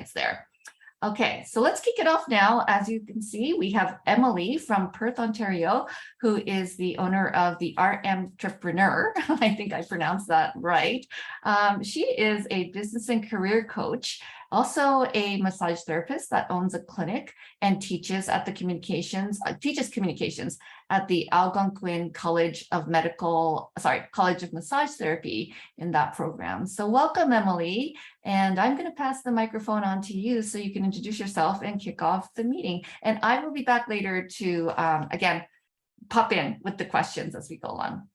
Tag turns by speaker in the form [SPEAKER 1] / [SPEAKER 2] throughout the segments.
[SPEAKER 1] experience there. Okay, so let's kick it off now. As you can see, we have Emily from Perth, Ontario, who is the owner of the RM Entrepreneur. I think I pronounced that right. She is a business and career coach, also a massage therapist that owns a clinic and teaches at the communications at the Algonquin College of Massage Therapy in that program. So welcome, Emily. And I'm going to pass the microphone on to you so you can introduce yourself and kick off the meeting. And I will be back later to, again, pop in with the questions as we go along.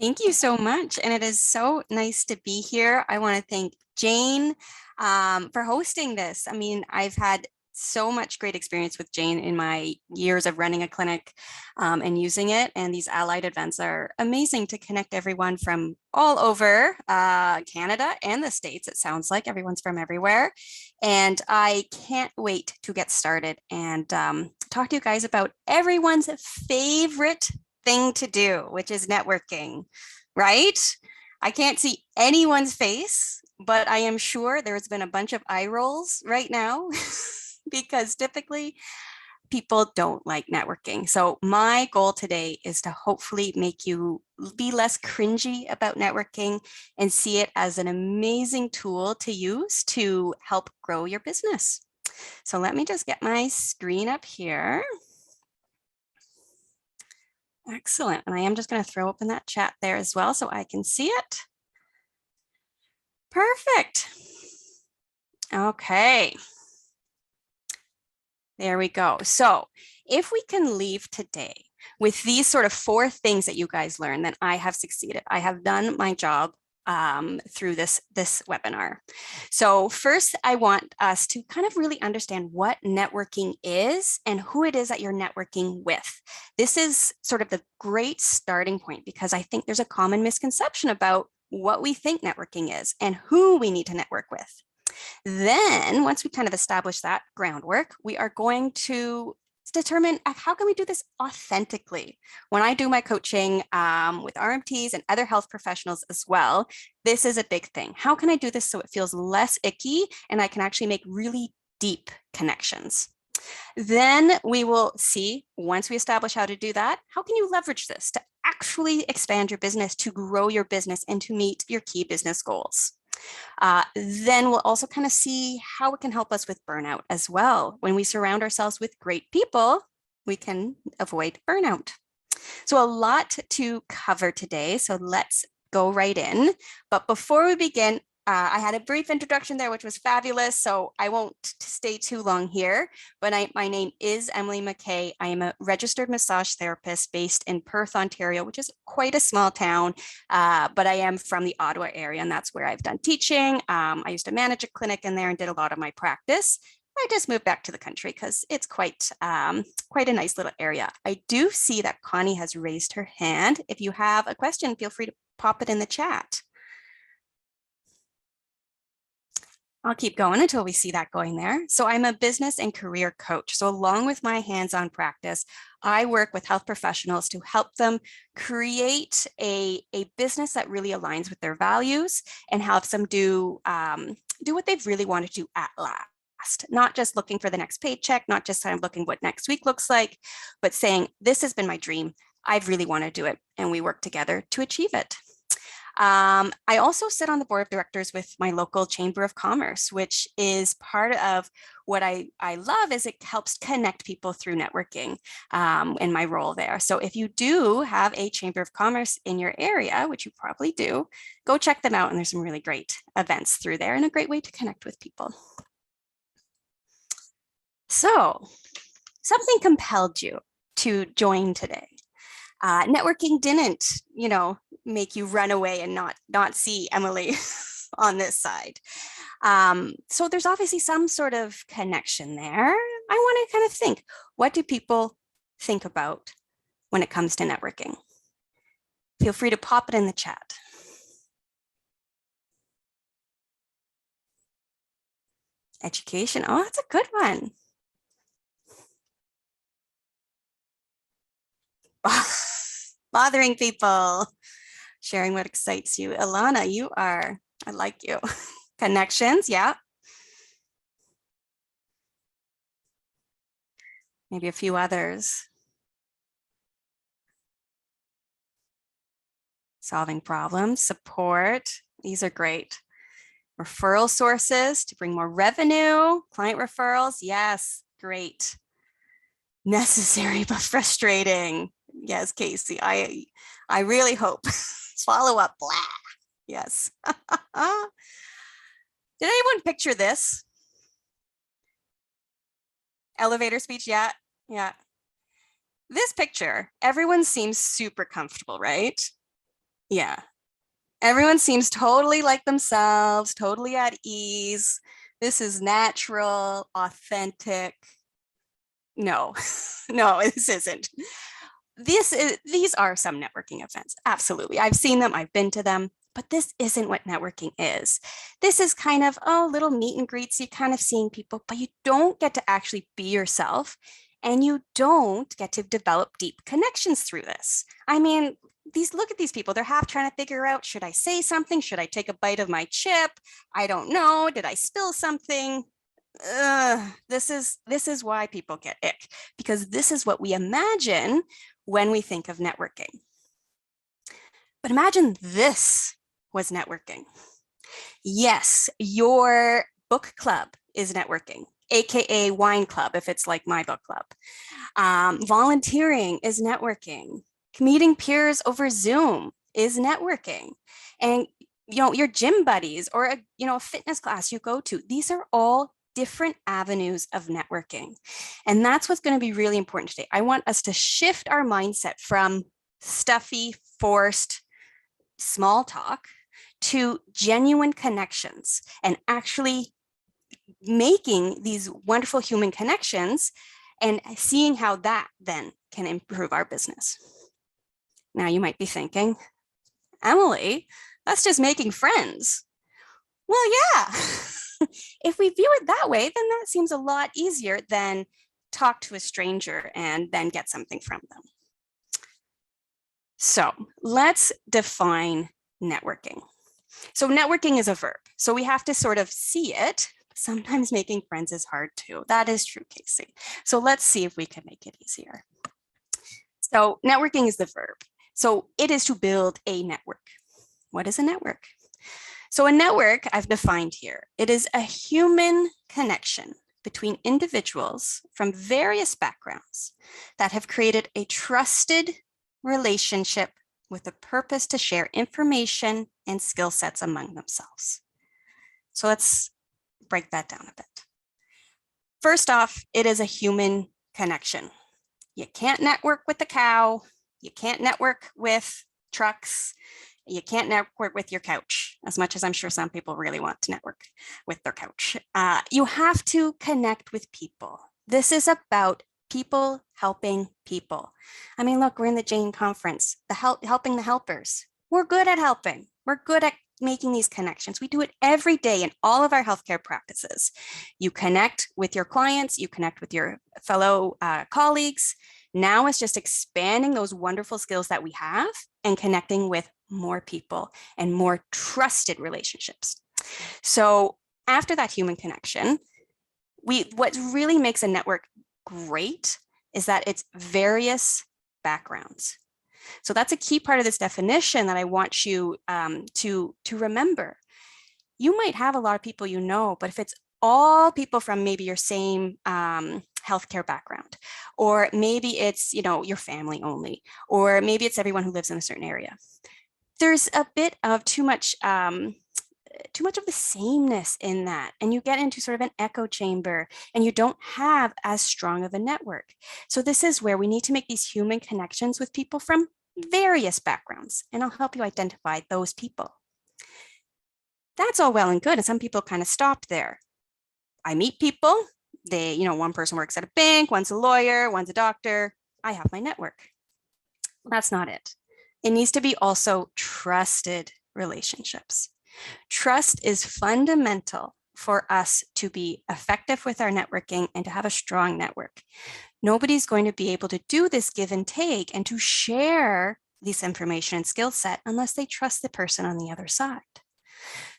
[SPEAKER 2] Thank you so much. And it is so nice to be here. I want to thank Jane for hosting this. I mean, I've had so much great experience with Jane in my years of running a clinic and using it. And these allied events are amazing to connect everyone from all over Canada and the States. It sounds like everyone's from everywhere. And I can't wait to get started and talk to you guys about everyone's favorite thing to do, which is networking, right? I can't see anyone's face, but I am sure there's been a bunch of eye rolls right now. Because typically people don't like networking. So my goal today is to hopefully make you be less cringy about networking and see it as an amazing tool to use to help grow your business. So let me just get my screen up here. Excellent. And I am just going to throw open that chat there as well so I can see it. Perfect. Okay. There we go. So if we can leave today with these sort of 4 things that you guys learned, then I have succeeded. I have done my job through this webinar. So first, I want us to kind of really understand what networking is and who it is that you're networking with. This is sort of the great starting point because I think there's a common misconception about what we think networking is and who we need to network with. Then once we kind of establish that groundwork, we are going to determine how can we do this authentically. When I do my coaching with RMTs and other health professionals as well, this is a big thing. How can I do this so it feels less icky and I can actually make really deep connections? Then we will see, once we establish how to do that, how can you leverage this to actually expand your business, to grow your business and to meet your key business goals. Then we'll also kind of see how it can help us with burnout as well. When we surround ourselves with great people, we can avoid burnout. So a lot to cover today. So let's go right in. But before we begin, I had a brief introduction there, which was fabulous. So I won't stay too long here, but my name is Emily McKay. I am a registered massage therapist based in Perth, Ontario, which is quite a small town, but I am from the Ottawa area, and that's where I've done teaching. I used to manage a clinic in there and did a lot of my practice. I just moved back to the country because it's quite a nice little area. I do see that Connie has raised her hand. If you have a question, feel free to pop it in the chat. I'll keep going until we see that going there. So I'm a business and career coach. So along with my hands-on practice, I work with health professionals to help them create a business that really aligns with their values and helps them do what they've really wanted to do at last. Not just looking for the next paycheck, not just kind of looking what next week looks like, but saying, this has been my dream. I really want to do it. And we work together to achieve it. I also sit on the board of directors with my local Chamber of Commerce, which is part of what I love is it helps connect people through networking in my role there. So if you do have a Chamber of Commerce in your area, which you probably do, go check them out. And there's some really great events through there and a great way to connect with people. So something compelled you to join today. Networking didn't, make you run away and not see Emily on this side. So there's obviously some sort of connection there. I want to kind of think, what do people think about when it comes to networking? Feel free to pop it in the chat. Education. Oh, that's a good one. Bothering people, sharing what excites you. Ilana, I like you. Connections, yeah. Maybe a few others. Solving problems, support. These are great. Referral sources to bring more revenue, client referrals. Yes, great. Necessary but frustrating. Yes, Casey, I really hope. Follow up, blah. Yes. Did anyone picture this? Elevator speech, yeah, yeah. This picture, everyone seems super comfortable, right? Yeah. Everyone seems totally like themselves, totally at ease. This is natural, authentic. No, no, this isn't. These are some networking events. Absolutely. I've seen them, I've been to them, but this isn't what networking is. This is kind of, oh, little meet and greets, you kind of seeing people, but you don't get to actually be yourself, and you don't get to develop deep connections through this. I mean, look at these people. They're half trying to figure out, should I say something? Should I take a bite of my chip? I don't know. Did I spill something? This is why people get ick, because this is what we imagine when we think of networking. But imagine this was networking. Yes, your book club is networking, AKA wine club, if it's like my book club. Volunteering is networking. Meeting peers over Zoom is networking. And your gym buddies, or a fitness class you go to, these are all different avenues of networking. And that's what's going to be really important today. I want us to shift our mindset from stuffy, forced, small talk to genuine connections, and actually making these wonderful human connections and seeing how that then can improve our business. Now you might be thinking, Emily, that's just making friends. Well, yeah. If we view it that way, then that seems a lot easier than talk to a stranger and then get something from them. So let's define networking. So networking is a verb. So we have to sort of see it. Sometimes making friends is hard too. That is true, Casey. So let's see if we can make it easier. So networking is the verb. So it is to build a network. What is a network? So a network, I've defined here, it is a human connection between individuals from various backgrounds that have created a trusted relationship with a purpose to share information and skill sets among themselves. So let's break that down a bit. First off, it is a human connection. You can't network with the cow. You can't network with trucks. You can't network with your couch, as much as I'm sure some people really want to network with their couch. You have to connect with people. This is about people helping people. I mean, look, we're in the Jane conference, helping the helpers. We're good at helping. We're good at making these connections. We do it every day in all of our healthcare practices. You connect with your clients, you connect with your fellow colleagues. Now it's just expanding those wonderful skills that we have and connecting with more people and more trusted relationships. So after that human connection, what really makes a network great is that it's various backgrounds. So that's a key part of this definition that I want you to remember. You might have a lot of people you know, but if it's all people from maybe your same healthcare background, or maybe it's your family only, or maybe it's everyone who lives in a certain area, there's a bit of too much of the sameness in that, and you get into sort of an echo chamber, and you don't have as strong of a network. So this is where we need to make these human connections with people from various backgrounds, and I'll help you identify those people. That's all well and good, and some people kind of stop there. I meet people, one person works at a bank, one's a lawyer, one's a doctor. I have my network. That's not it. It needs to be also trusted relationships. Trust is fundamental for us to be effective with our networking and to have a strong network. Nobody's going to be able to do this give and take and to share this information and skill set unless they trust the person on the other side.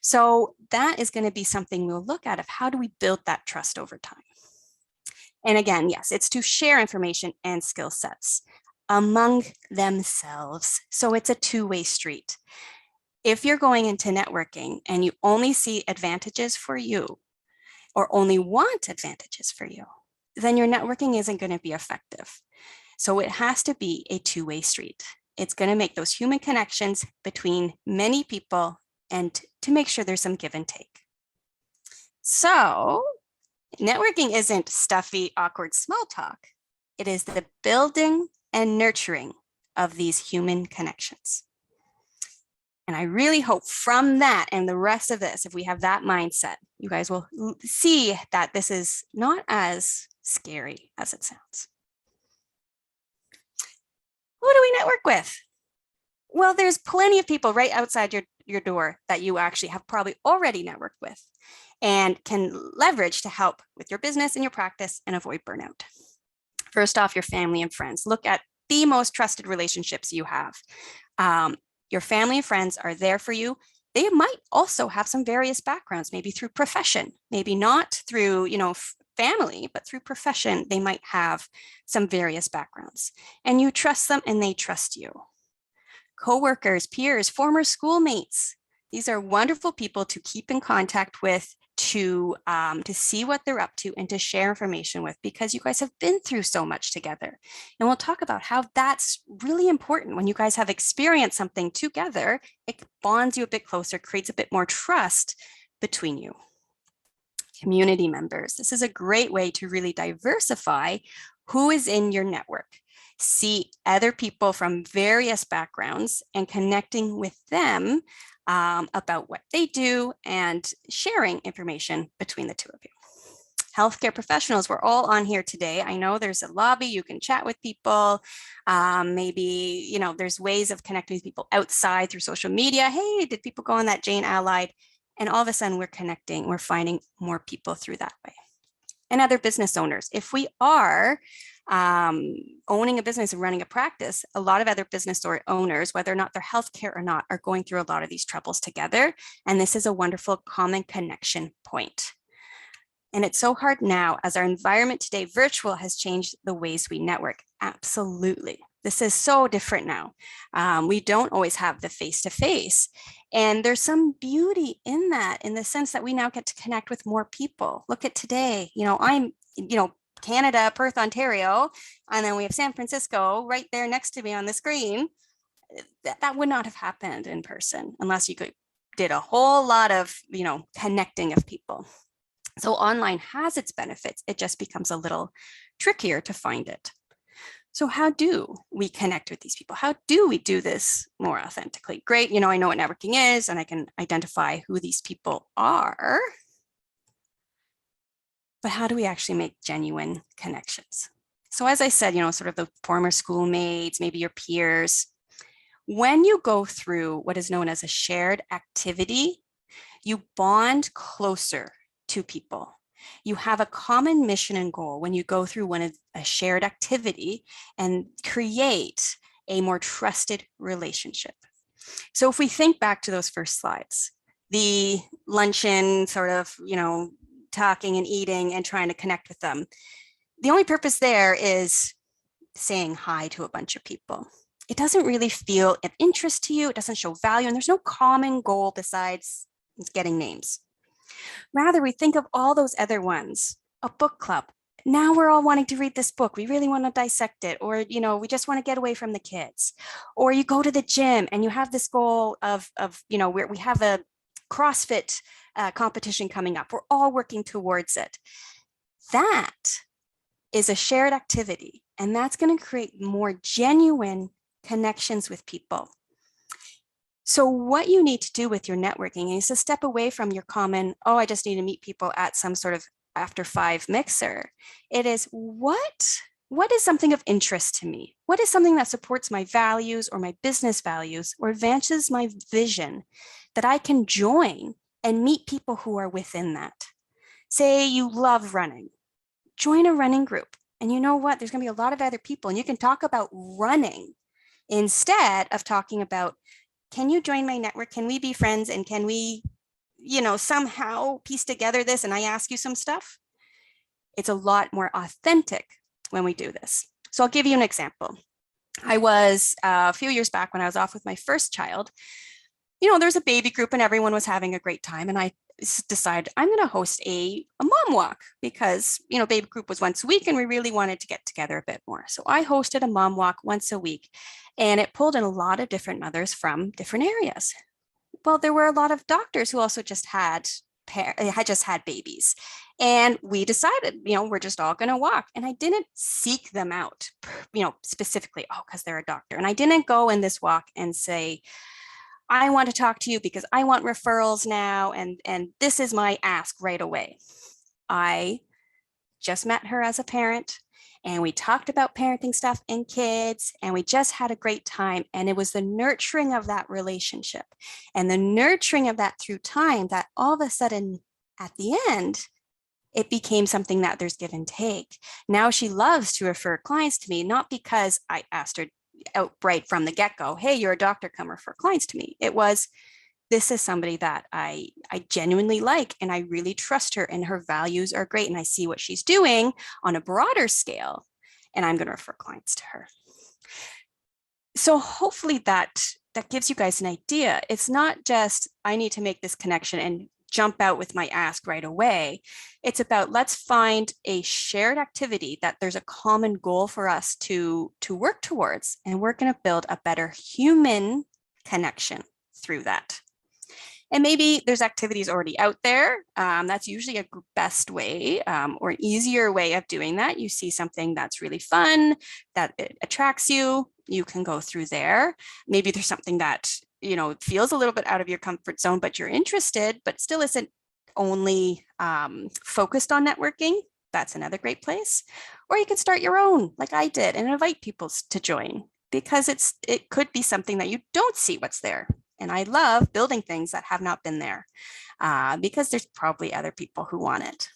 [SPEAKER 2] So that is going to be something we'll look at, of how do we build that trust over time. And again, yes, it's to share information and skill sets among themselves. So it's a two-way street. If you're going into networking and you only see advantages for you or only want advantages for you, then your networking isn't going to be effective. So it has to be a two-way street. It's going to make those human connections between many people and to make sure there's some give and take. So networking isn't stuffy, awkward small talk. It is the building and nurturing of these human connections. And I really hope from that and the rest of this, if we have that mindset, you guys will see that this is not as scary as it sounds. Who do we network with? Well, there's plenty of people right outside your door that you actually have probably already networked with and can leverage to help with your business and your practice and avoid burnout. First off, your family and friends. Look at the most trusted relationships you have. Your family and friends are there for you. They might also have some various backgrounds, maybe through profession, maybe not through, family, but through profession, they might have some various backgrounds. And you trust them and they trust you. Coworkers, peers, former schoolmates. These are wonderful people to keep in contact with, to see what they're up to and to share information with, because you guys have been through so much together. And we'll talk about how that's really important. When you guys have experienced something together, it bonds you a bit closer, creates a bit more trust between you. Community members. This is a great way to really diversify who is in your network. See other people from various backgrounds and connecting with them about what they do and sharing information between the two of you. Healthcare professionals, we're all on here today. I know there's a lobby, you can chat with people. Maybe, there's ways of connecting with people outside through social media. Hey, did people go on that Jane Allied? And all of a sudden we're connecting, we're finding more people through that way. And other business owners. If we are owning a business and running a practice, a lot of other business owners, whether or not they're healthcare or not, are going through a lot of these troubles together. And this is a wonderful common connection point. And it's so hard now as our environment today, virtual has changed the ways we network. Absolutely. This is so different now. We don't always have the face-to-face. And there's some beauty in that, in the sense that we now get to connect with more people. Look at today, I'm, Canada, Perth, Ontario, and then we have San Francisco right there next to me on the screen. That would not have happened in person unless you did a whole lot of, connecting of people. So online has its benefits. It just becomes a little trickier to find it. So how do we connect with these people? How do we do this more authentically? Great, I know what networking is and I can identify who these people are. But how do we actually make genuine connections? So as I said, sort of the former schoolmates, maybe your peers, when you go through what is known as a shared activity, you bond closer to people. You have a common mission and goal when you go through a shared activity and create a more trusted relationship. So if we think back to those first slides, the luncheon sort of, talking and eating and trying to connect with them. The only purpose there is saying hi to a bunch of people. It doesn't really feel of interest to you. It doesn't show value, and there's no common goal besides getting names. Rather, we think of all those other ones, a book club. Now we're all wanting to read this book. We really want to dissect it, or, we just want to get away from the kids. Or you go to the gym and you have this goal of where we have a CrossFit competition coming up. We're all working towards it. That is a shared activity, and that's going to create more genuine connections with people. So what you need to do with your networking is to step away from your common, I just need to meet people at some sort of after 5 mixer. It is what is something of interest to me? What is something that supports my values or my business values or advances my vision that I can join and meet people who are within that? Say you love running, join a running group. And you know what? There's going to be a lot of other people, and you can talk about running instead of talking about, can you join my network? Can we be friends? And can we, somehow piece together this? And I ask you some stuff. It's a lot more authentic when we do this. So I'll give you an example. I was a few years back when I was off with my first child, there's a baby group and everyone was having a great time. And I decided I'm going to host a mom walk because, baby group was once a week and we really wanted to get together a bit more. So I hosted a mom walk once a week and it pulled in a lot of different mothers from different areas. Well, there were a lot of doctors who also just had babies. And we decided, we're just all going to walk. And I didn't seek them out, specifically, because they're a doctor. And I didn't go in this walk and say, I want to talk to you because I want referrals now. And this is my ask right away. I just met her as a parent and we talked about parenting stuff and kids and we just had a great time. And it was the nurturing of that relationship and the nurturing of that through time that all of a sudden at the end, it became something that there's give and take. Now she loves to refer clients to me, not because I asked her outright from the get-go, hey, you're a doctor, come refer clients to me. It was, this is somebody that I genuinely like and I really trust her and her values are great and I see what she's doing on a broader scale and I'm going to refer clients to her. So hopefully that gives you guys an idea. It's not just I need to make this connection and jump out with my ask right away. It's about let's find a shared activity that there's a common goal for us to work towards and we're going to build a better human connection through that. And maybe there's activities already out there. That's usually a best way or an easier way of doing that. You see something that's really fun, that it attracts you, you can go through there. Maybe there's something that, feels a little bit out of your comfort zone, but you're interested, but still isn't only focused on networking. That's another great place. Or you can start your own, like I did, and invite people to join because it could be something that you don't see what's there. And I love building things that have not been there because there's probably other people who want it.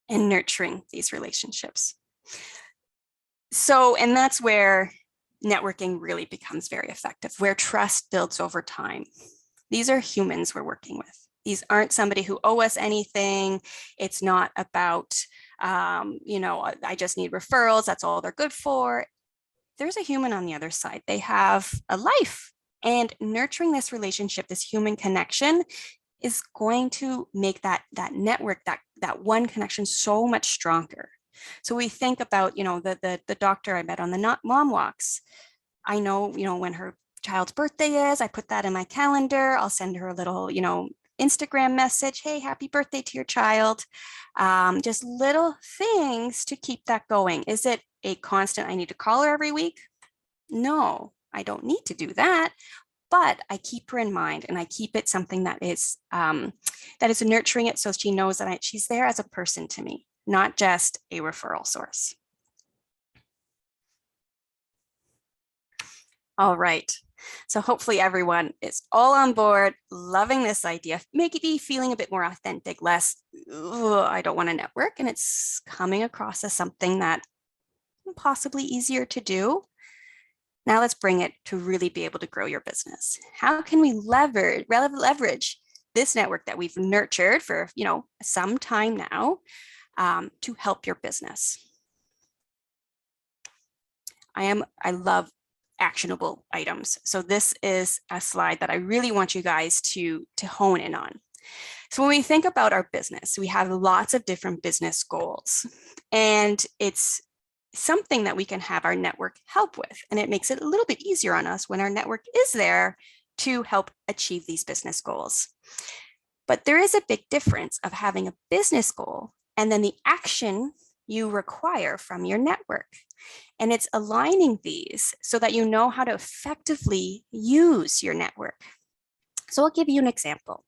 [SPEAKER 2] And nurturing these relationships. So, and that's where networking really becomes very effective, where trust builds over time. These are humans we're working with. These aren't somebody who owe us anything. It's not about, I just need referrals. That's all they're good for. There's a human on the other side. They have a life and nurturing this relationship, this human connection is going to make that network, that one connection so much stronger. So we think about, the doctor I met on the mom walks. I know, when her child's birthday is, I put that in my calendar. I'll send her a little, Instagram message. Hey, happy birthday to your child. Just little things to keep that going. Is it a constant, I need to call her every week? No, I don't need to do that. But I keep her in mind and I keep it something that is nurturing it so she knows that she's there as a person to me, not just a referral source. All right. So hopefully everyone is all on board, loving this idea, maybe feeling a bit more authentic, less, I don't want to network, and it's coming across as something that possibly easier to do. Now let's bring it to really be able to grow your business. How can we leverage this network that we've nurtured for, some time now to help your business? I love actionable items. So this is a slide that I really want you guys to hone in on. So when we think about our business, we have lots of different business goals, and it's something that we can have our network help with. And it makes it a little bit easier on us when our network is there to help achieve these business goals. But there is a big difference of having a business goal and then the action you require from your network. And it's aligning these so that you know how to effectively use your network. So I'll give you an example.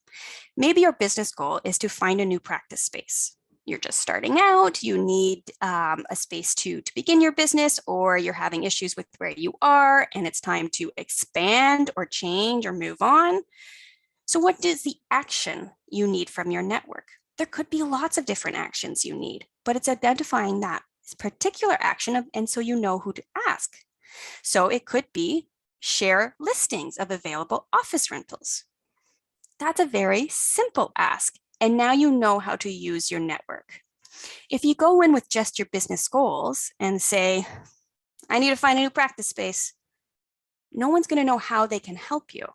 [SPEAKER 2] Maybe your business goal is to find a new practice space. You're just starting out, you need a space to begin your business, or you're having issues with where you are and it's time to expand or change or move on. So what is the action you need from your network? There could be lots of different actions you need, but it's identifying that particular action and so you know who to ask. So it could be share listings of available office rentals. That's a very simple ask. And now you know how to use your network. If you go in with just your business goals and say, I need to find a new practice space, no one's going to know how they can help you.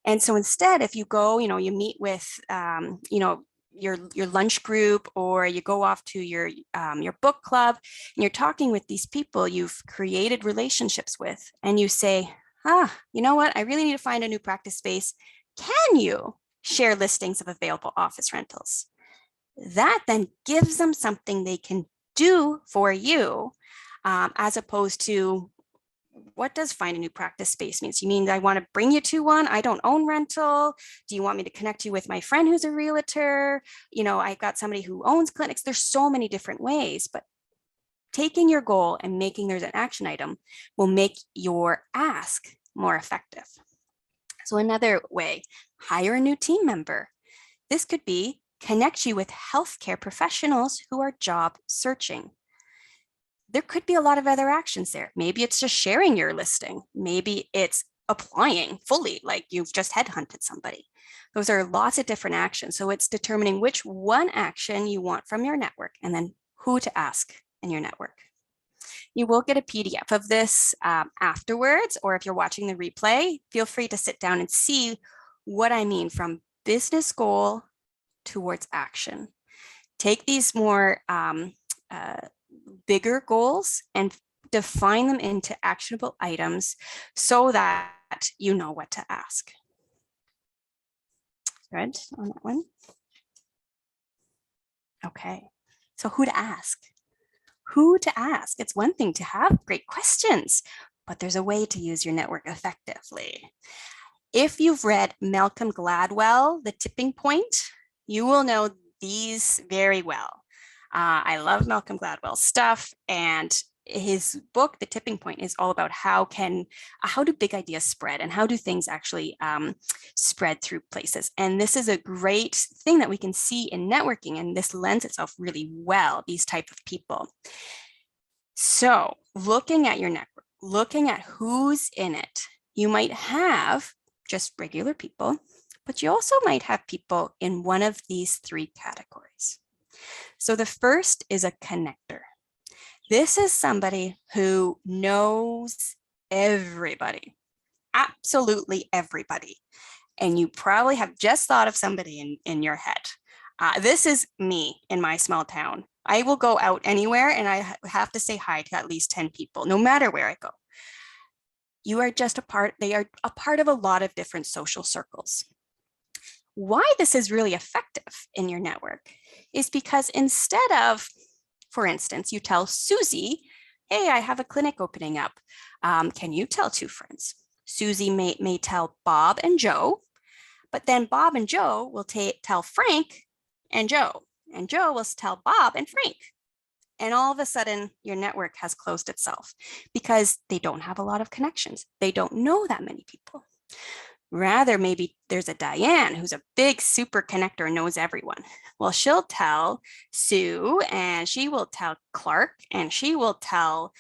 [SPEAKER 2] And so instead, if you go, you meet with, your lunch group, or you go off to your book club, and you're talking with these people you've created relationships with, and you say, you know what, I really need to find a new practice space. Can you share listings of available office rentals? That then gives them something they can do for you, as opposed to, what does find a new practice space means? You mean I want to bring you to one? I don't own rental. Do you want me to connect you with my friend who's a realtor? I've got somebody who owns clinics. There's so many different ways, but taking your goal and making there's an action item will make your ask more effective. So another way, hire a new team member. This could be connect you with healthcare professionals who are job searching. There could be a lot of other actions there. Maybe it's just sharing your listing. Maybe it's applying fully, like you've just headhunted somebody. Those are lots of different actions. So it's determining which one action you want from your network and then who to ask in your network. You will get a PDF of this afterwards, or if you're watching the replay, feel free to sit down and see what I mean from business goal towards action. Take these more bigger goals and define them into actionable items so that you know what to ask. Good on that one. Okay, so who to ask? Who to ask? It's one thing to have great questions, but there's a way to use your network effectively. If you've read Malcolm Gladwell, The Tipping Point, you will know these very well. I love Malcolm Gladwell's stuff, and his book, The Tipping Point, is all about how do big ideas spread and how do things actually spread through places. And this is a great thing that we can see in networking, and this lends itself really well, these type of people. So looking at your network, looking at who's in it, you might have just regular people, but you also might have people in one of these three categories. So the first is a connector. This is somebody who knows everybody, absolutely everybody. And you probably have just thought of somebody in your head. This is me in my small town. I will go out anywhere and I have to say hi to at least 10 people, no matter where I go. You are just they are a part of a lot of different social circles. Why this is really effective in your network is because instead of, for instance, you tell Susie, hey, I have a clinic opening up. Can you tell two friends? Susie may tell Bob and Joe, but then Bob and Joe will tell Frank and Joe will tell Bob and Frank. And all of a sudden, your network has closed itself because they don't have a lot of connections. They don't know that many people. Rather, maybe there's a Diane who's a big super connector and knows everyone. Well, she'll tell Sue, and she will tell Clark, and she will tell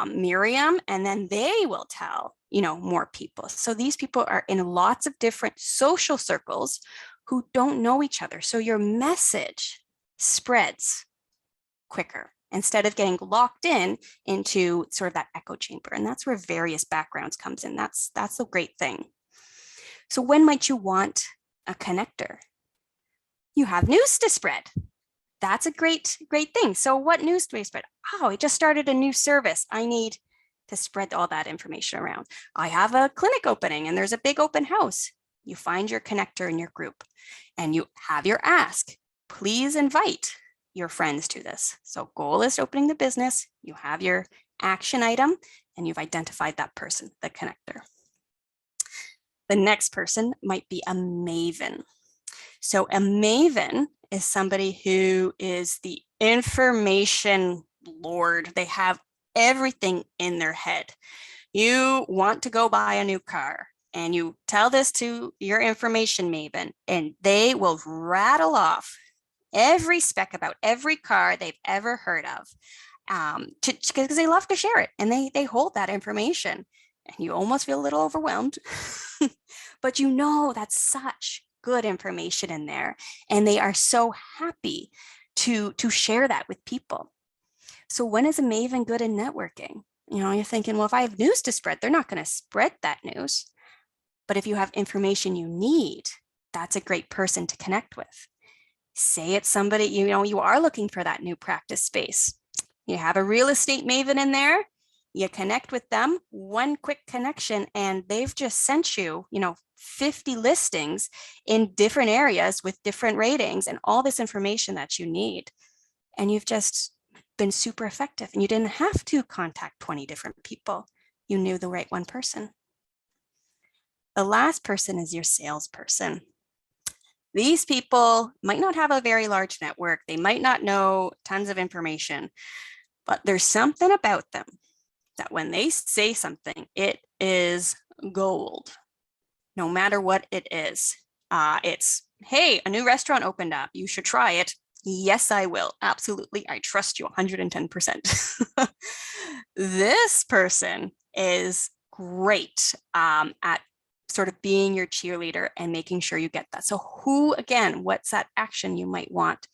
[SPEAKER 2] Miriam, and then they will tell, more people. So these people are in lots of different social circles who don't know each other. So your message spreads quicker instead of getting locked into sort of that echo chamber. And that's where various backgrounds comes in. That's a great thing. So when might you want a connector? You have news to spread. That's a great thing. So what news do we spread? Oh, I just started a new service. I need to spread all that information around. I have a clinic opening and there's a big open house. You find your connector in your group and you have your ask. Please invite your friends to this. So goal is opening the business. You have your action item and you've identified that person, the connector. The next person might be a maven. So a maven is somebody who is the information lord. They have everything in their head. You want to go buy a new car and you tell this to your information maven and they will rattle off every spec about every car they've ever heard of, because they love to share it and they hold that information. And you almost feel a little overwhelmed, but that's such good information in there, and they are so happy to share that with people. So when is a maven good in networking? You know, you're thinking, well, if I have news to spread, they're not going to spread that news. But if you have information you need, that's a great person to connect with. Say it's somebody, you know, you are looking for that new practice space. You have a real estate maven in there, you connect with them, one quick connection, and they've just sent you, you know, 50 listings in different areas with different ratings and all this information that you need. And you've just been super effective, and you didn't have to contact 20 different people. You knew the right one person. The last person is your salesperson. These people might not have a very large network. They might not know tons of information, but there's something about them that when they say something, it is gold, no matter what it is. It's, hey, a new restaurant opened up. You should try it. Yes, I will. Absolutely. I trust you 110%. This person is great at sort of being your cheerleader and making sure you get that. So who, again, what's that action you might want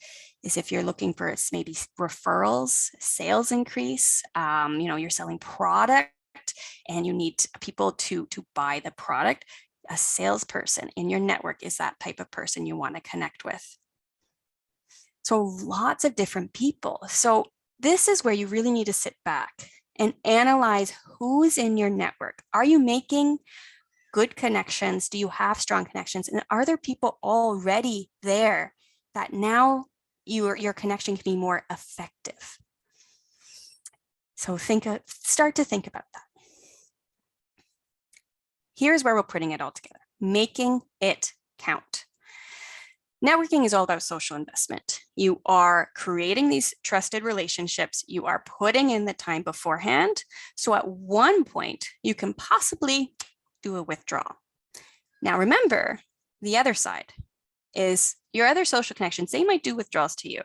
[SPEAKER 2] is if you're looking for maybe referrals, sales increase, you know, you're selling product and you need people to buy the product. A salesperson in your network is that type of person you want to connect with. So lots of different people. So this is where you really need to sit back and analyze who's in your network. Are you making good connections? Do you have strong connections? And are there people already there that now your connection can be more effective? So start to think about that. Here's where we're putting it all together, making it count. Networking is all about social investment. You are creating these trusted relationships. You are putting in the time beforehand. So at one point, you can possibly do a withdrawal. Now, remember, the other side is your other social connections. They might do withdrawals to you.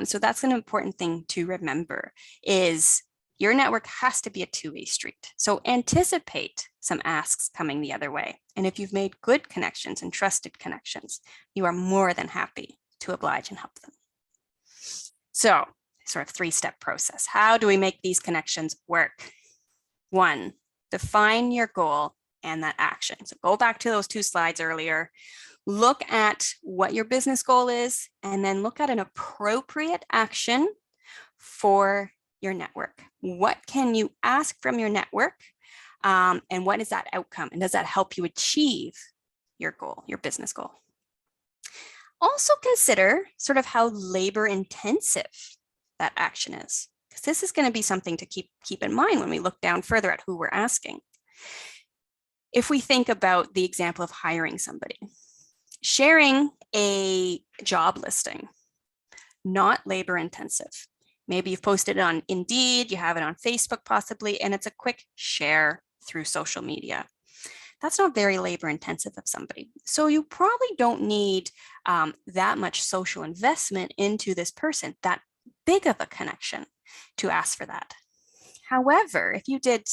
[SPEAKER 2] So that's an important thing to remember is your network has to be a two-way street. So anticipate some asks coming the other way. And if you've made good connections and trusted connections, you are more than happy to oblige and help them. So sort of three-step process. How do we make these connections work? 1, define your goal and that action. So go back to those 2 slides earlier. Look at what your business goal is, and then look at an appropriate action for your network. What can you ask from your network? And what is that outcome? And does that help you achieve your goal, your business goal? Also consider sort of how labor intensive that action is, because this is going to be something to keep in mind when we look down further at who we're asking. If we think about the example of hiring somebody, sharing a job listing, not labor intensive. Maybe you've posted it on Indeed, you have it on Facebook possibly, and it's a quick share through social media. That's not very labor intensive of somebody. So you probably don't need that much social investment into this person, that big of a connection to ask for that. However, if you did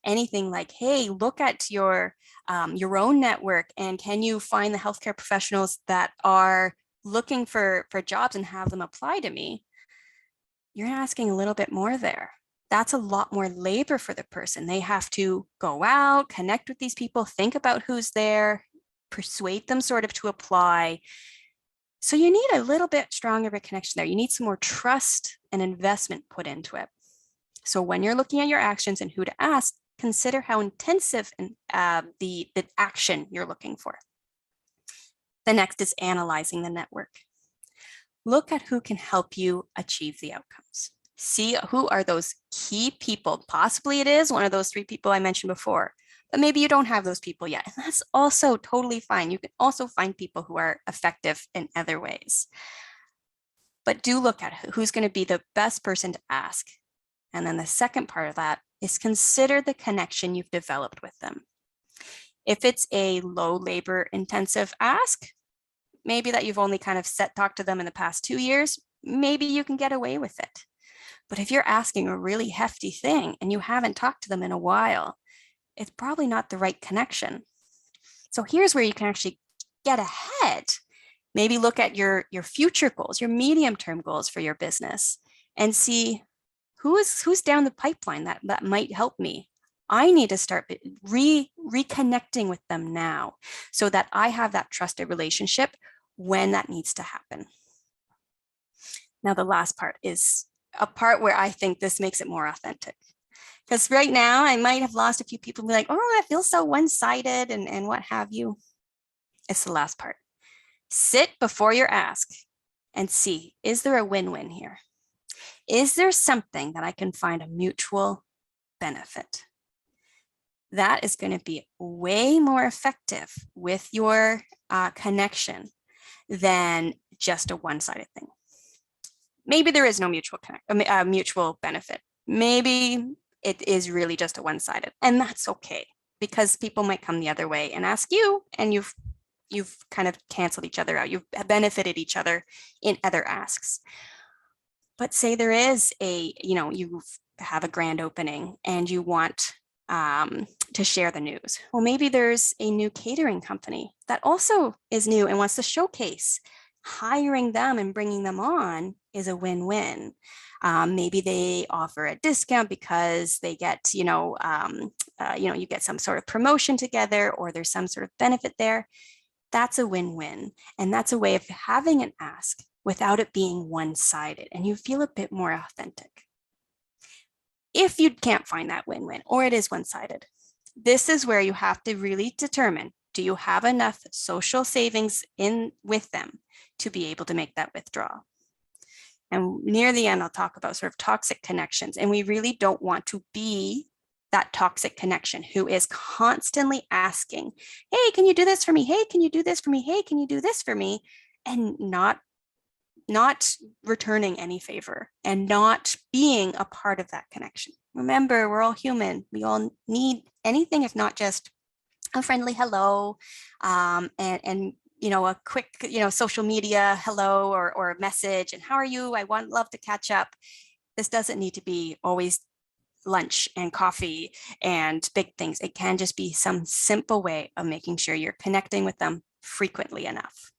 [SPEAKER 2] anything like, hey, look at your own network and can you find the healthcare professionals that are looking for jobs and have them apply to me, you're asking a little bit more there. That's a lot more labor for the person. They have to go out, connect with these people, think about who's there, persuade them sort of to apply. So you need a little bit stronger of a connection there. You need some more trust and investment put into it. So when you're looking at your actions and who to ask, consider how intensive the action you're looking for. The next is analyzing the network. Look at who can help you achieve the outcomes. See who are those key people. Possibly it is one of those 3 people I mentioned before, but maybe you don't have those people yet. And that's also totally fine. You can also find people who are effective in other ways. But do look at who's going to be the best person to ask. And then the second part of that is consider the connection you've developed with them. If it's a low labor intensive ask, maybe that you've only kind of talked to them in the past 2 years, maybe you can get away with it. But if you're asking a really hefty thing and you haven't talked to them in a while, it's probably not the right connection. So here's where you can actually get ahead, maybe look at your future goals, your medium-term goals for your business, and see who's down the pipeline that might help me. I need to start reconnecting with them now so that I have that trusted relationship when that needs to happen. Now, the last part is a part where I think this makes it more authentic. Because right now I might have lost a few people and be like, oh, that feels so one-sided and what have you. It's the last part. Sit before your ask and see, is there a win-win here? Is there something that I can find a mutual benefit? That is going to be way more effective with your connection than just a one-sided thing. Maybe there is no mutual benefit. Maybe it is really just a one-sided, and that's okay, because people might come the other way and ask you, and you've kind of canceled each other out. You've benefited each other in other asks. But say there is you have a grand opening and you want to share the news. Well, maybe there's a new catering company that also is new and wants to showcase. Hiring them and bringing them on is a win-win. Maybe they offer a discount because they get, you get some sort of promotion together, or there's some sort of benefit there. That's a win-win. And that's a way of having an ask without it being one-sided, and you feel a bit more authentic. If you can't find that win-win, or it is one-sided, this is where you have to really determine, do you have enough social savings in with them to be able to make that withdrawal? And near the end, I'll talk about sort of toxic connections. And we really don't want to be that toxic connection who is constantly asking, hey, can you do this for me? Hey, can you do this for me? Hey, can you do this for me? And not returning any favor and not being a part of that connection. Remember, we're all human. We all need anything if not just a friendly hello, and a quick, social media hello or a message, and how are you? Love to catch up. This doesn't need to be always lunch and coffee and big things. It can just be some simple way of making sure you're connecting with them frequently enough.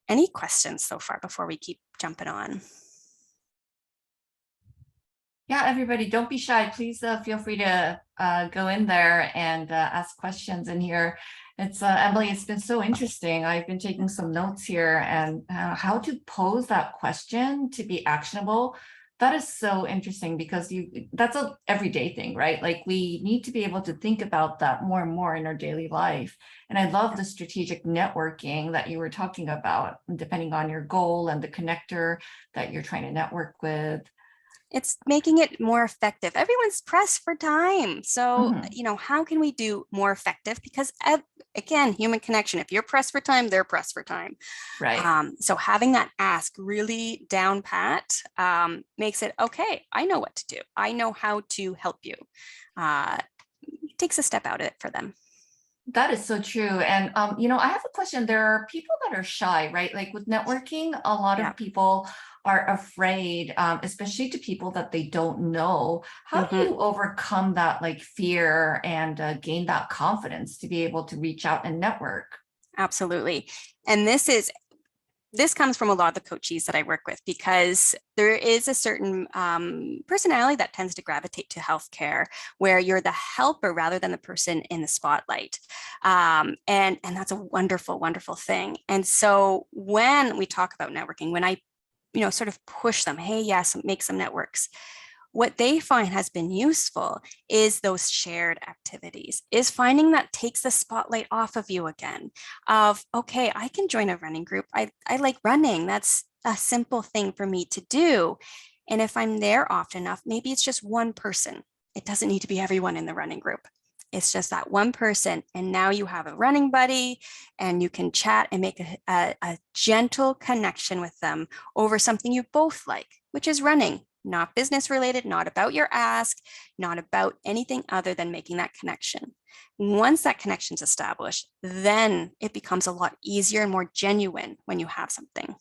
[SPEAKER 2] Any questions so far before we keep jumping on?
[SPEAKER 1] Yeah, everybody, don't be shy. Please feel free to go in there and ask questions in here. It's Emily, it's been so interesting. I've been taking some notes here, and how to pose that question to be actionable. That is so interesting, because that's a everyday thing, right? Like, we need to be able to think about that more and more in our daily life. And I love the strategic networking that you were talking about, depending on your goal and the connector that you're trying to network with.
[SPEAKER 2] It's making it more effective. Everyone's pressed for time. So, how can we do more effective? Because again, human connection, if you're pressed for time, they're pressed for time.
[SPEAKER 1] Right.
[SPEAKER 2] So having that ask really down pat makes it, okay, I know what to do. I know how to help you. Takes a step out of it for them.
[SPEAKER 1] That is so true. And, I have a question. There are people that are shy, right? Like with networking, a lot of people are afraid, especially to people that they don't know. How do you overcome that like fear and gain that confidence to be able to reach out and network?
[SPEAKER 2] Absolutely. And this comes from a lot of the coaches that I work with, because there is a certain personality that tends to gravitate to healthcare, where you're the helper rather than the person in the spotlight. And that's a wonderful, wonderful thing. And so when we talk about networking, when I, sort of push them, hey, yes, make some networks. What they find has been useful is those shared activities, is finding that takes the spotlight off of you again, of, okay, I can join a running group. I like running. That's a simple thing for me to do. And if I'm there often enough, maybe it's just one person. It doesn't need to be everyone in the running group. It's just that one person. And now you have a running buddy, and you can chat and make a gentle connection with them over something you both like, which is running. Not business related, not about your ask, not about anything other than making that connection. Once that connection is established, then it becomes a lot easier and more genuine when you have something.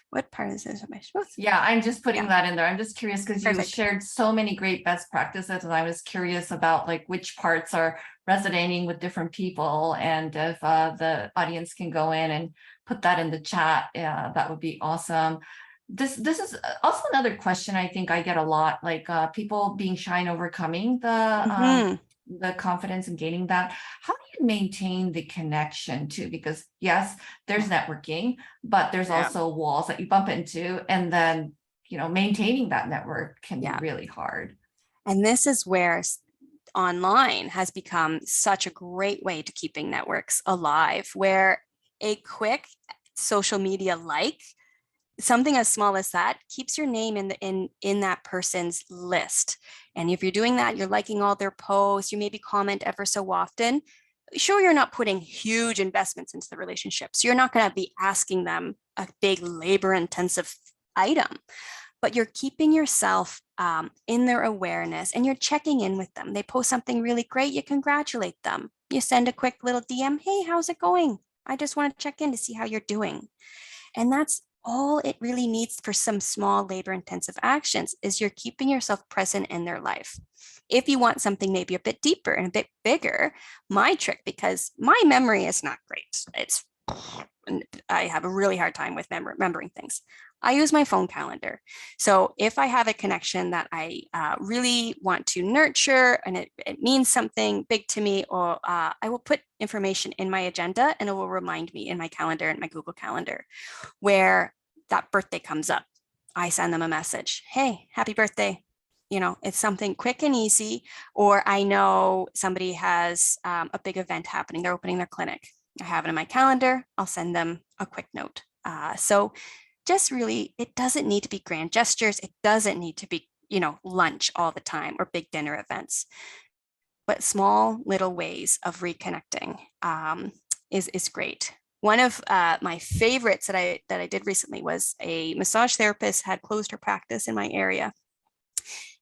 [SPEAKER 2] What part is this? Am I supposed to?
[SPEAKER 1] Yeah, I'm just putting
[SPEAKER 2] Yeah.
[SPEAKER 1] that in there. I'm just curious because you
[SPEAKER 2] Perfect.
[SPEAKER 1] shared so many great best practices, and I was curious about like which parts are resonating with different people. And if the audience can go in and put that in the chat, that would be awesome. This is also another question I think I get a lot, like people being shy and overcoming
[SPEAKER 2] Mhm.
[SPEAKER 1] the confidence and gaining that. How do you maintain the connection too? Because yes, there's networking, but there's
[SPEAKER 2] Yeah.
[SPEAKER 1] also walls that you bump into, and then maintaining that network can be
[SPEAKER 2] Yeah.
[SPEAKER 1] really hard.
[SPEAKER 2] And this is where online has become such a great way to keeping networks alive, where a quick social media like something as small as that keeps your name in that person's list. And if you're doing that, you're liking all their posts, you maybe comment ever so often. Sure, you're not putting huge investments into the relationship, so you're not going to be asking them a big labor intensive item, but you're keeping yourself in their awareness, and you're checking in with them. They post something really great, you congratulate them. You send a quick little DM, hey, how's it going? I just want to check in to see how you're doing. And that's all it really needs for some small labor intensive actions is you're keeping yourself present in their life. If you want something maybe a bit deeper and a bit bigger, my trick, because my memory is not great, I have a really hard time with remembering things. I use my phone calendar. So if I have a connection that I really want to nurture and it means something big to me, or I will put information in my agenda and it will remind me in my calendar and my Google Calendar where that birthday comes up. I send them a message. Hey, happy birthday. It's something quick and easy. Or I know somebody has a big event happening. They're opening their clinic. I have it in my calendar. I'll send them a quick note. So just really, it doesn't need to be grand gestures. It doesn't need to be, lunch all the time or big dinner events. But small little ways of reconnecting is great. One of my favorites that I did recently was a massage therapist had closed her practice in my area.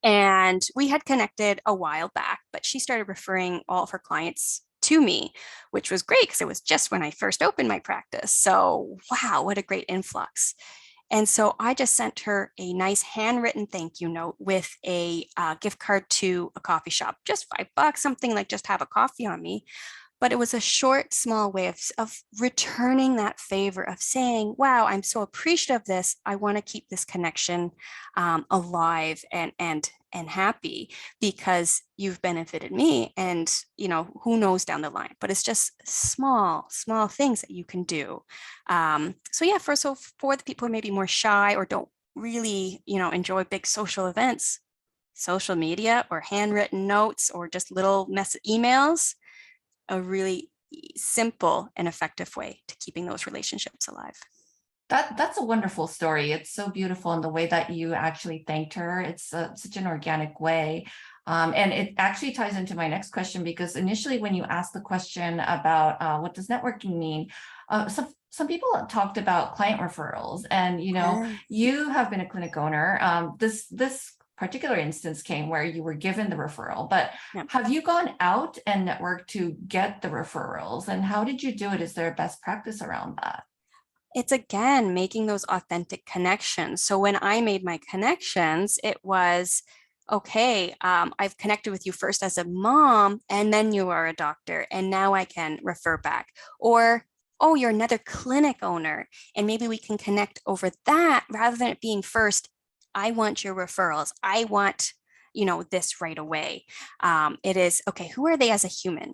[SPEAKER 2] And we had connected a while back, but she started referring all of her clients to me, which was great because it was just when I first opened my practice. So, wow, what a great influx. And so I just sent her a nice handwritten thank you note with a gift card to a coffee shop, just $5, something like just have a coffee on me. But it was a short, small way of returning that favor, of saying, wow, I'm so appreciative of this. I want to keep this connection alive and happy because you've benefited me. And, who knows down the line, but it's just small things that you can do. So yeah, for the people who may be more shy or don't really, enjoy big social events, social media or handwritten notes or just little emails, a really simple and effective way to keeping those relationships alive.
[SPEAKER 1] That's a wonderful story. It's so beautiful in the way that you actually thanked her. It's such an organic way. And it actually ties into my next question, because initially when you asked the question about what does networking mean, some people have talked about client referrals, and you have been a clinic owner. This particular instance came where you were given the referral, but
[SPEAKER 2] Yeah.
[SPEAKER 1] have you gone out and networked to get the referrals, and how did you do it? Is there a best practice around that?
[SPEAKER 2] It's again making those authentic connections. So when I made my connections, it was okay. I've connected with you first as a mom, and then you are a doctor, and now I can refer back. Or, oh, you're another clinic owner, and maybe we can connect over that rather than it being first. I want your referrals. I want, this right away. It is okay. Who are they as a human?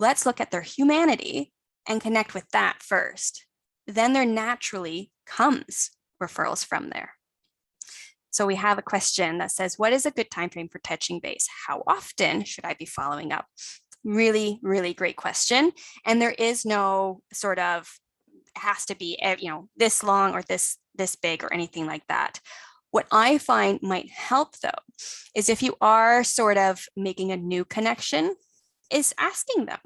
[SPEAKER 2] Let's look at their humanity and connect with that first. Then there naturally comes referrals from there. So we have a question that says, what is a good time frame for touching base? How often should I be following up? Really, really great question. And there is no sort of, has to be, this long or this big or anything like that. What I find might help though, is if you are sort of making a new connection, is asking them.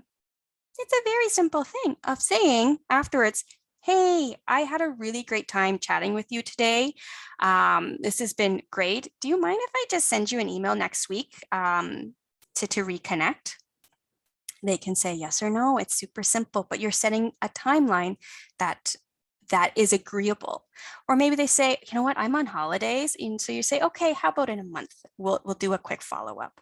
[SPEAKER 2] It's a very simple thing of saying afterwards, hey, I had a really great time chatting with you today. This has been great. Do you mind if I just send you an email next week to reconnect? They can say yes or no. It's super simple, but you're setting a timeline that that is agreeable. Or maybe they say, you know what, I'm on holidays. And so you say, okay, how about in a month? We'll do a quick follow-up.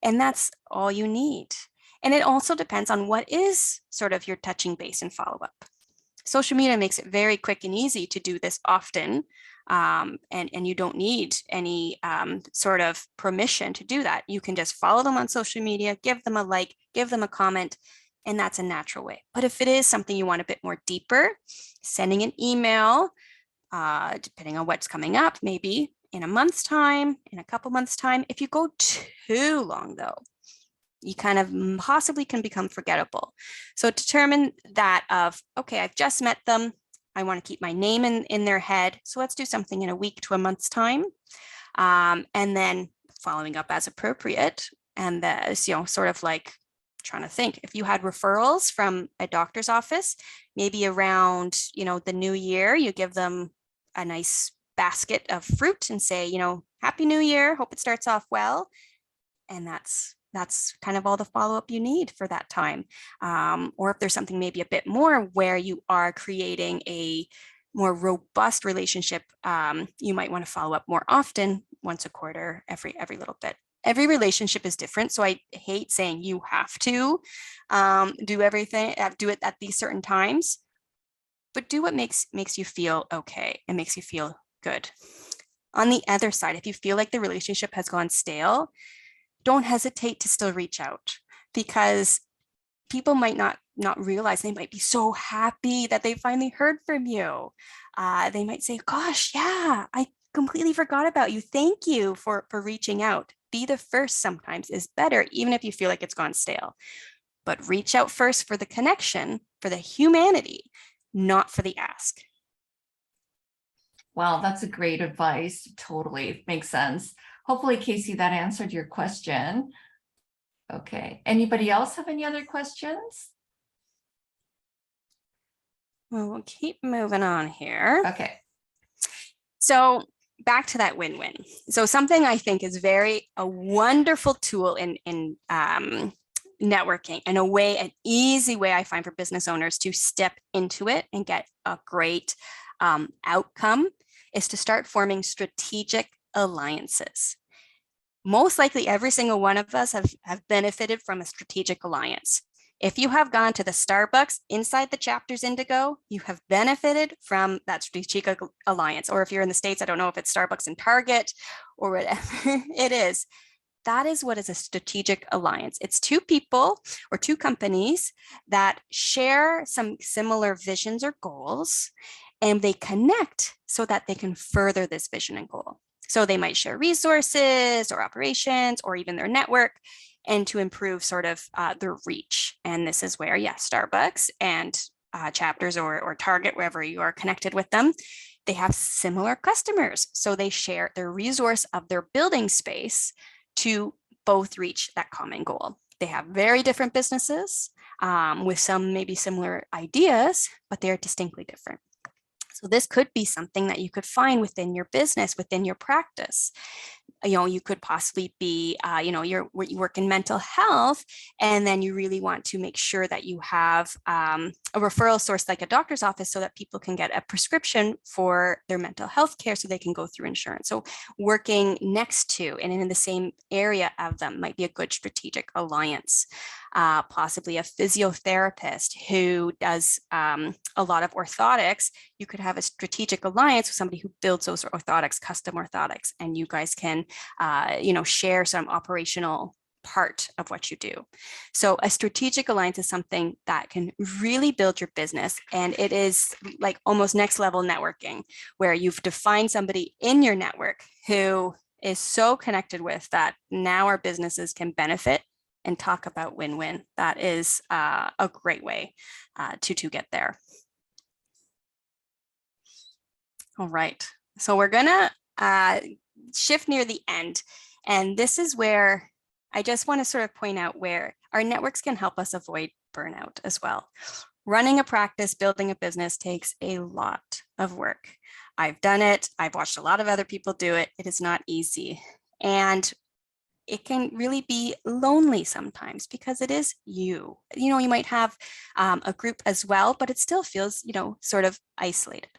[SPEAKER 2] And that's all you need. And it also depends on what is sort of your touching base and follow-up. Social media makes it very quick and easy to do this often. And you don't need any sort of permission to do that. You can just follow them on social media, give them a like, give them a comment, and that's a natural way. But if it is something you want a bit more deeper, sending an email, depending on what's coming up, maybe in a month's time, in a couple months' time. If you go too long though, you kind of possibly can become forgettable. So determine that of, okay, I've just met them. I want to keep my name in their head. So let's do something in a week to a month's time. And then following up as appropriate. And that's, sort of like trying to think, if you had referrals from a doctor's office, maybe around, the new year, you give them a nice basket of fruit and say, Happy New Year, hope it starts off well. And that's kind of all the follow-up you need for that time. Or if there's something maybe a bit more where you are creating a more robust relationship, you might want to follow up more often, once a quarter, every little bit. Every relationship is different. So I hate saying you have to do it at these certain times, but do what makes you feel okay and makes you feel good. On the other side, if you feel like the relationship has gone stale, don't hesitate to still reach out, because people might not realize, they might be so happy that they finally heard from you. They might say, gosh, yeah, I completely forgot about you. Thank you for reaching out. Be the first sometimes is better, even if you feel like it's gone stale. But reach out first for the connection, for the humanity, not for the ask.
[SPEAKER 1] Wow, that's a great advice. Totally makes sense. Hopefully, Casey, that answered your question. Okay. Anybody else have any other questions?
[SPEAKER 2] Well, we'll keep moving on here.
[SPEAKER 1] Okay.
[SPEAKER 2] So back to that win-win. So something I think is a wonderful tool in networking, and an easy way I find for business owners to step into it and get a great outcome is to start forming strategic alliances. Most likely every single one of us have benefited from a strategic alliance. If you have gone to the Starbucks inside the Chapters Indigo, you have benefited from that strategic alliance. Or if you're in the States, I don't know if it's Starbucks and Target or whatever it is. That is what is a strategic alliance. It's two people or two companies that share some similar visions or goals, and they connect so that they can further this vision and goal. So they might share resources or operations or even their network, and to improve sort of their reach. And this is where, Starbucks and Chapters or Target, wherever you are connected with them, they have similar customers. So they share their resource of their building space to both reach that common goal. They have very different businesses with some maybe similar ideas, but they're distinctly different. So this could be something that you could find within your business, within your practice. You could possibly be, you work in mental health, and then you really want to make sure that you have a referral source like a doctor's office so that people can get a prescription for their mental health care so they can go through insurance. So working next to and in the same area of them might be a good strategic alliance. Possibly a physiotherapist who does a lot of orthotics. You could have a strategic alliance with somebody who builds those orthotics, custom orthotics, and you guys can, share some operational part of what you do. So a strategic alliance is something that can really build your business, and it is like almost next level networking, where you've defined somebody in your network who is so connected with that now our businesses can benefit and talk about win-win. That is a great way to get there. All right, so we're gonna shift near the end. And this is where I just want to sort of point out where our networks can help us avoid burnout as well. Running a practice, building a business takes a lot of work. I've done it. I've watched a lot of other people do it. It is not easy. And it can really be lonely sometimes because it is you. You know, you might have a group as well, but it still feels, you know, sort of isolated.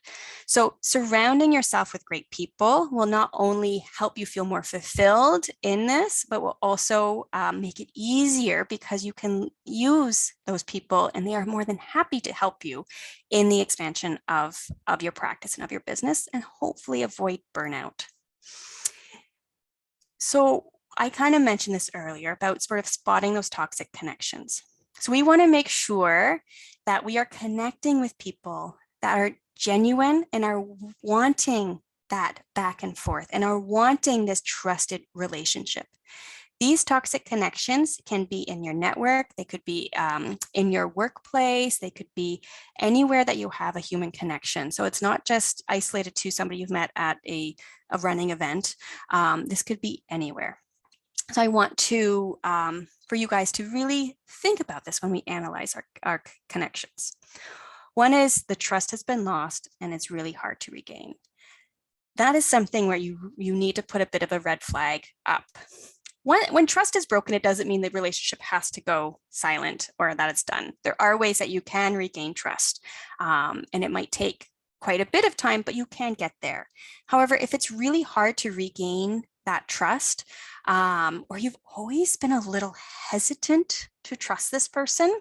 [SPEAKER 2] So surrounding yourself with great people will not only help you feel more fulfilled in this, but will also make it easier because you can use those people and they are more than happy to help you in the expansion of your practice and of your business, and hopefully avoid burnout. So I kind of mentioned this earlier about sort of spotting those toxic connections. So we want to make sure that we are connecting with people that are genuine and are wanting that back and forth and are wanting this trusted relationship. These toxic connections can be in your network, they could be in your workplace, they could be anywhere that you have a human connection. So it's not just isolated to somebody you've met at a running event. This could be anywhere. So I want to, for you guys to really think about this when we analyze our connections. One is the trust has been lost and it's really hard to regain. That is something where you need to put a bit of a red flag up. When trust is broken, it doesn't mean the relationship has to go silent or that it's done. There are ways that you can regain trust, and it might take quite a bit of time, but you can get there. However, if it's really hard to regain that trust, or you've always been a little hesitant to trust this person,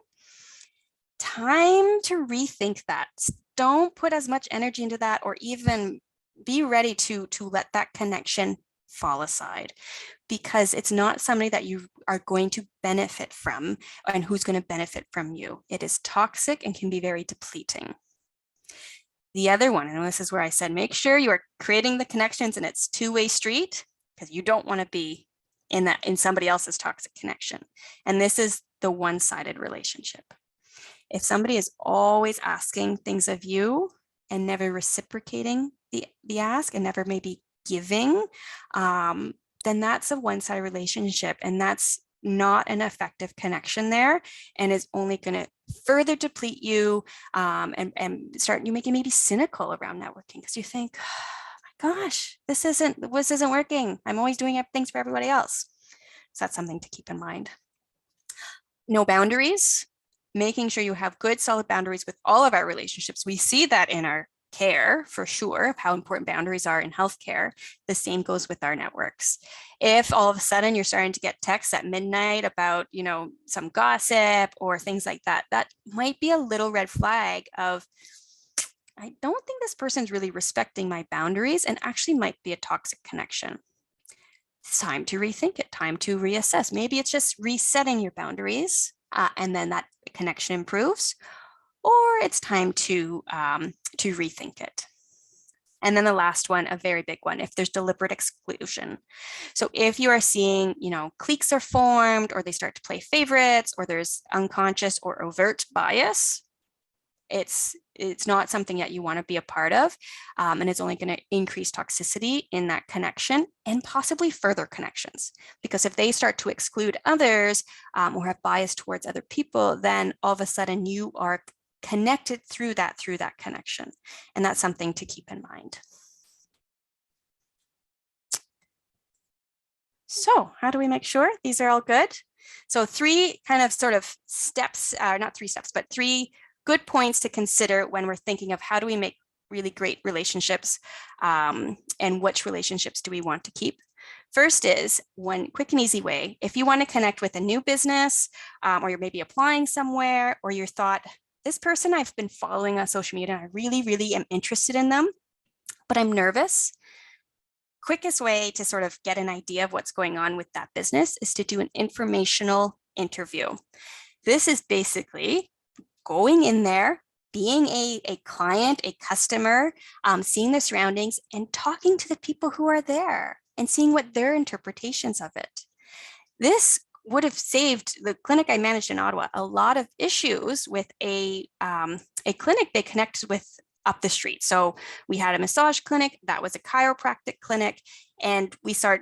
[SPEAKER 2] time to rethink that. Don't put as much energy into that, or even be ready to let that connection fall aside, because it's not somebody that you are going to benefit from and who's going to benefit from you. It is toxic and can be very depleting. The other one, and this is where I said, make sure you are creating the connections and it's two-way street, because you don't want to be in somebody else's toxic connection. And this is the one-sided relationship. If somebody is always asking things of you and never reciprocating the ask and never maybe giving, then that's a one-sided relationship, and that's not an effective connection there, and is only going to further deplete you, and start you making maybe cynical around networking, because you think, oh my gosh, this isn't working. I'm always doing things for everybody else. So that's something to keep in mind. No boundaries. Making sure you have good, solid boundaries with all of our relationships. We see that in our care for sure, of how important boundaries are in healthcare. The same goes with our networks. If all of a sudden you're starting to get texts at midnight about, you know, some gossip or things like that, that might be a little red flag of, I don't think this person's really respecting my boundaries, and actually might be a toxic connection. It's time to rethink it, time to reassess. Maybe it's just resetting your boundaries, and then that connection improves, or it's time to rethink it. And then the last one, a very big one, if there's deliberate exclusion. So if you are seeing, you know, cliques are formed, or they start to play favorites, or there's unconscious or overt bias, it's not something that you want to be a part of, and it's only going to increase toxicity in that connection and possibly further connections. Because if they start to exclude others, or have bias towards other people, then all of a sudden you are connected through that connection, and that's something to keep in mind. So how do we make sure these are all good? So three kind of sort of steps, not 3 steps, but 3 good points to consider when we're thinking of how do we make really great relationships, and which relationships do we want to keep. First is one quick and easy way. If you want to connect with a new business, or you're maybe applying somewhere, or you thought, this person I've been following on social media, and I really, really am interested in them, but I'm nervous. Quickest way to sort of get an idea of what's going on with that business is to do an informational interview. This is basically going in there, being a client, a customer, seeing the surroundings and talking to the people who are there and seeing what their interpretations of it. This would have saved the clinic I managed in Ottawa a lot of issues with a clinic they connected with up the street. So we had a massage clinic, that was a chiropractic clinic, and we thought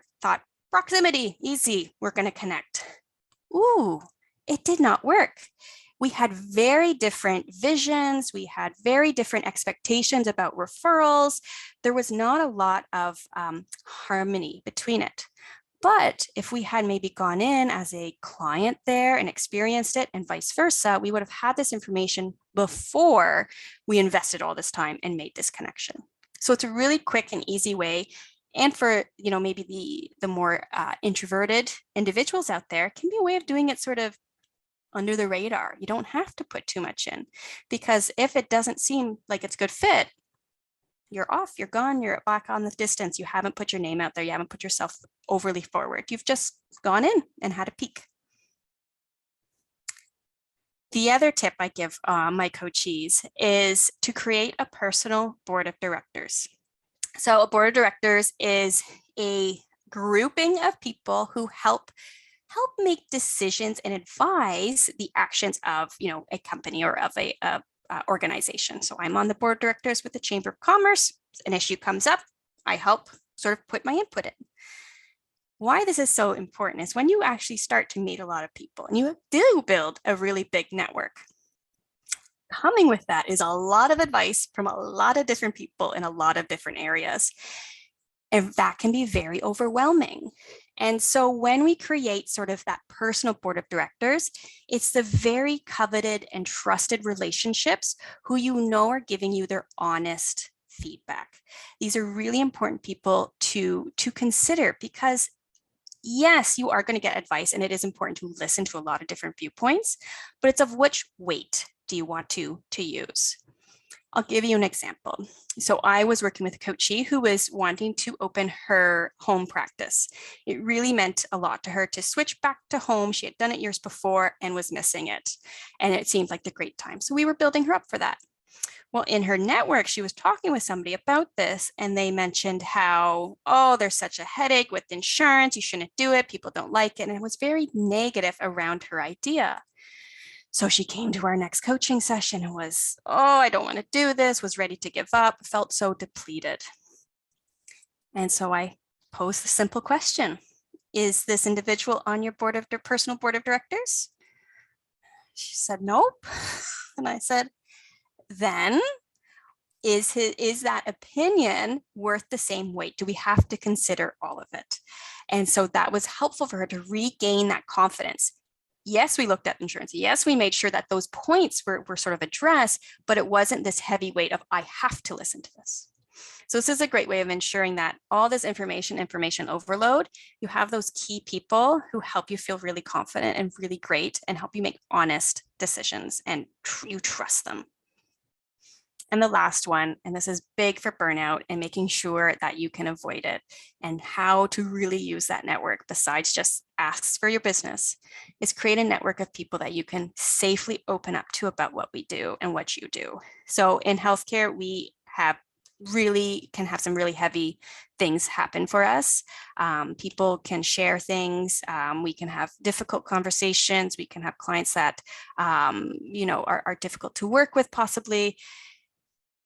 [SPEAKER 2] proximity, easy, we're going to connect. Ooh, it did not work. We had very different visions. We had very different expectations about referrals. There was not a lot of harmony between it. But if we had maybe gone in as a client there and experienced it and vice versa, we would have had this information before we invested all this time and made this connection. So it's a really quick and easy way. And for, maybe the more introverted individuals out there, it can be a way of doing it sort of under the radar. You don't have to put too much in, because if it doesn't seem like it's a good fit, you're off, you're gone, you're back on the distance. You haven't put your name out there. You haven't put yourself overly forward. You've just gone in and had a peek. The other tip I give my coachees is to create a personal board of directors. So a board of directors is a grouping of people who help make decisions and advise the actions of, a company or of a organization. So I'm on the board of directors with the Chamber of Commerce. An issue comes up, I help sort of put my input in. Why this is so important is when you actually start to meet a lot of people and you do build a really big network, coming with that is a lot of advice from a lot of different people in a lot of different areas. And that can be very overwhelming. And so when we create sort of that personal board of directors, it's the very coveted and trusted relationships who are giving you their honest feedback. These are really important people to consider, because yes, you are going to get advice and it is important to listen to a lot of different viewpoints, but it's of which weight do you want to use? I'll give you an example. So I was working with a coachee who was wanting to open her home practice. It really meant a lot to her to switch back to home. She had done it years before and was missing it. And it seemed like the great time. So we were building her up for that. Well, in her network, she was talking with somebody about this, and they mentioned how, oh, there's such a headache with insurance. You shouldn't do it. People don't like it. And it was very negative around her idea. So she came to our next coaching session and was, oh, I don't want to do this, was ready to give up, felt so depleted. And so I posed the simple question: is this individual on your personal board of directors? She said, nope. And I said, then is that opinion worth the same weight? Do we have to consider all of it? And so that was helpful for her to regain that confidence. Yes, we looked at insurance. Yes, we made sure that those points were sort of addressed, but it wasn't this heavy weight of, I have to listen to this. So this is a great way of ensuring that all this information overload, you have those key people who help you feel really confident and really great and help you make honest decisions, and you trust them. And the last one, and this is big for burnout and making sure that you can avoid it, and how to really use that network besides just asks for your business, is create a network of people that you can safely open up to about what we do and what you do. So in healthcare, we can have some really heavy things happen for us. People can share things. We can have difficult conversations. We can have clients that, are difficult to work with possibly.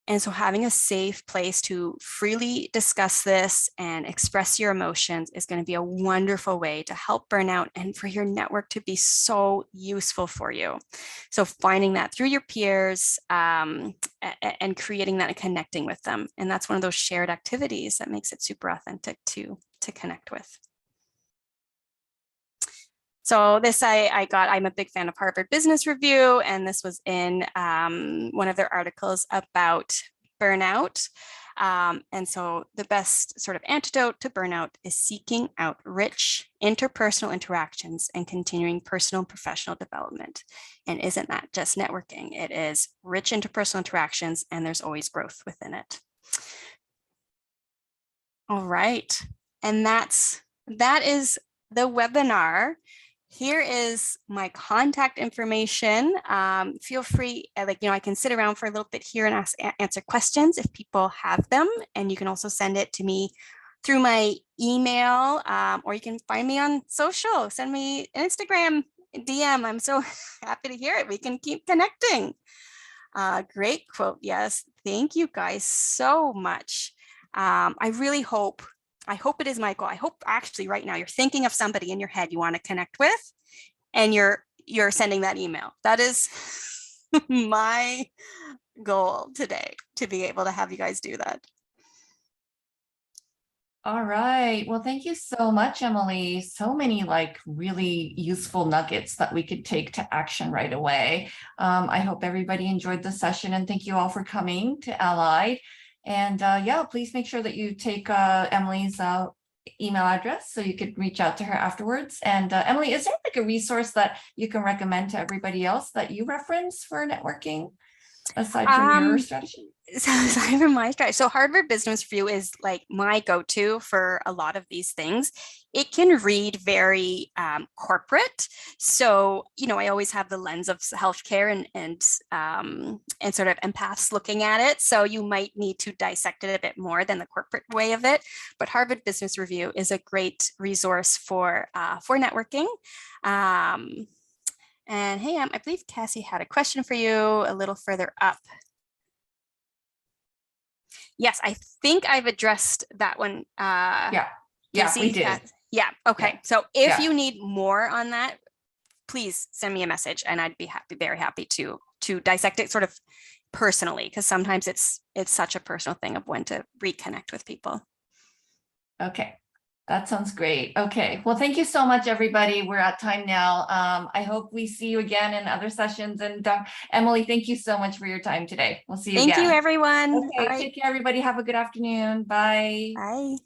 [SPEAKER 2] And so having a safe place to freely discuss this and express your emotions is going to be a wonderful way to help burnout and for your network to be so useful for you. So finding that through your peers and creating that and connecting with them. And that's one of those shared activities that makes it super authentic to connect with. So this I'm a big fan of Harvard Business Review, and this was in one of their articles about burnout. And so the best sort of antidote to burnout is seeking out rich interpersonal interactions and continuing personal and professional development. And isn't that just networking? It is rich interpersonal interactions, and there's always growth within it. All right. And that is the webinar. Here is my contact information. Feel free, I can sit around for a little bit here and answer questions if people have them. And you can also send it to me through my email, or you can find me on social. Send me an Instagram DM. I'm so happy to hear it. We can keep connecting. Great quote. Yes. Thank you guys so much. I really hope it is, Michael. I hope actually right now you're thinking of somebody in your head you want to connect with, and you're sending that email. That is my goal today, to be able to have you guys do that.
[SPEAKER 1] All right. Well, thank you so much, Emily. So many like really useful nuggets that we could take to action right away. I hope everybody enjoyed the session and thank you all for coming to Allied. And yeah, please make sure that you take Emily's email address so you could reach out to her afterwards. And Emily, is there like a resource that you can recommend to everybody else that you reference for networking aside from your
[SPEAKER 2] Um,
[SPEAKER 1] strategy?
[SPEAKER 2] So aside from my strategy, so Harvard Business Review is like my go-to for a lot of these things. It can read very corporate, so I always have the lens of healthcare and sort of empaths looking at it. So you might need to dissect it a bit more than the corporate way of it. But Harvard Business Review is a great resource for networking. Um, and hey, I believe Cassie had a question for you a little further up. Yes, I think I've addressed that one.
[SPEAKER 1] Yeah. Yeah, we
[SPEAKER 2] Casey,
[SPEAKER 1] did.
[SPEAKER 2] yeah, okay.
[SPEAKER 1] Yeah.
[SPEAKER 2] So if
[SPEAKER 1] Yeah.
[SPEAKER 2] you need more on that, please send me a message and I'd be very happy to dissect it sort of personally, because sometimes it's such a personal thing of when to reconnect with people.
[SPEAKER 1] Okay. That sounds great. Okay. Well, thank you so much, everybody. We're at time now. I hope we see you again in other sessions. And Emily, thank you so much for your time today. We'll see you
[SPEAKER 2] Thank you,
[SPEAKER 1] again.
[SPEAKER 2] everyone. All
[SPEAKER 1] Okay.
[SPEAKER 2] right.
[SPEAKER 1] Take care, everybody. Have a good afternoon. Bye.
[SPEAKER 2] Bye.